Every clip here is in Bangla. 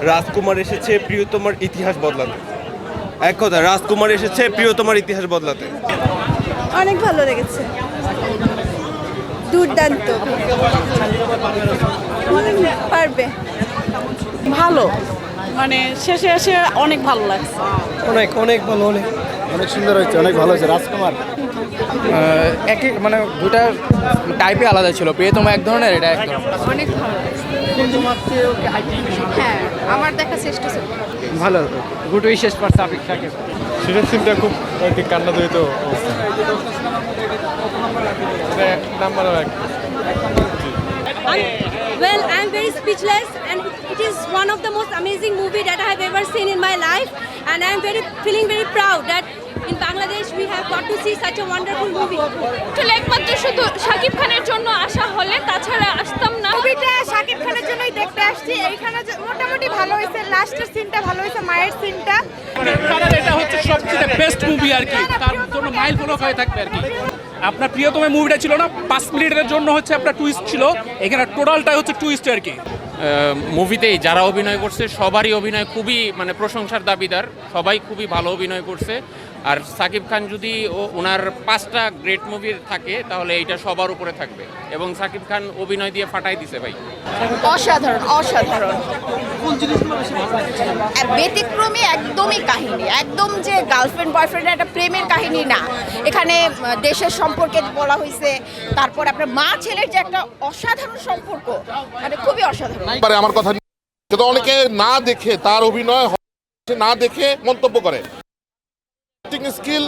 রাজকুমার এসেছে প্রিয়তমার ইতিহাস বদলাতে। এক কথা, রাজকুমার এসেছে প্রিয়তমার ইতিহাস বদলাতে। অনেক ভালো লেগেছে, দুর্দান্ত। পারবে। ভালো, মানে শেষে এসে অনেক ভালো লাগছে। অনেক অনেক ভালো, অনেক অনেক সুন্দর হয়েছে, অনেক ভালো হয়েছে। রাজকুমার একই মানে দুটার টাইপই আলাদা ছিল। প্রিয়তমা এক ধরনের, এটা এক ধরনের। অনেক ভালো। হ্যাঁ, আমার দেখা শ্রেষ্ঠ ছিল। ভালো, গুড উইশেস ফর সাবিক শাকিব। সেটার সিনটা খুব কান্নাজড়িত অবস্থা। নাম্বার এক। Well, I'm very speechless, and it is one of the most amazing movie that I have ever seen in my life, and I'm feeling very proud that in Bangladesh we have got to see such a wonderful movie. আসলে একমাত্র শুধু শাকিব খানের জন্য আসা হলে, তাছাড়া আসতাম না। মুভিটা শাকিব খানের জন্যই দেখতে আসছি। এইখানে মোটামুটি ভালো হয়েছে, লাস্টের সিনটা ভালো হয়েছে, মায়ের সিনটা। এটা হচ্ছে সবচেয়ে বেস্ট মুভি আর কি, তার জন্য মাইল ফলক হয়ে থাকবে আর কি। আপনার প্রিয়তমা মুভিটা ছিল না 5 মিনিটের জন্য হচ্ছে আপনার টুইস্ট ছিল, এখানে টোটালটাই হচ্ছে টুইস্ট আর কি। মুভিতেই যারা অভিনয় করছে সবারই অভিনয় খুবই মানে প্রশংসার দাবিদার, সবাই খুবই ভালো অভিনয় করছে। আর সাকিব খান যদি ওনার 5টা গ্রেট মুভি থাকে তাহলে এইটা সবার উপরে থাকবে, এবং সাকিব খান অভিনয় দিয়ে ফাটাই দিছে ভাই। অসাধারণ, অসাধারণ, ব্যতিক্রমী একদমই কাহিনী, একদম যে গার্লফ্রেন্ড বয়ফ্রেন্ডের একটা প্রেমের কাহিনী না, এখানে দেশের সম্পর্কে বলা হয়েছে। তারপর আপনার মা ছেলের যে একটা অসাধারণ সম্পর্ক, মানে খুবই অসাধারণ। আমার কথা কিন্তু অনেকে না দেখে তার অভিনয় না দেখে মন্তব্য করে। স্কিল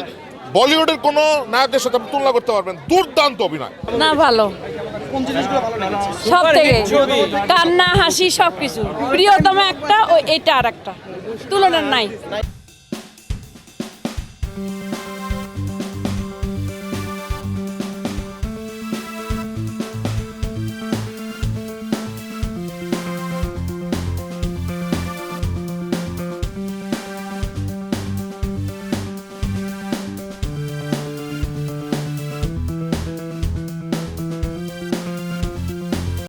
বলিউডের কোনো নায়কের সাথে আপনি তুলনা করতে পারবেন, দুর্দান্ত অভিনয়। না ভালো, সব থেকে কান্না হাসি সবকিছু। প্রিয়তমা একটা, এটা আর একটা, তুলনার নাই।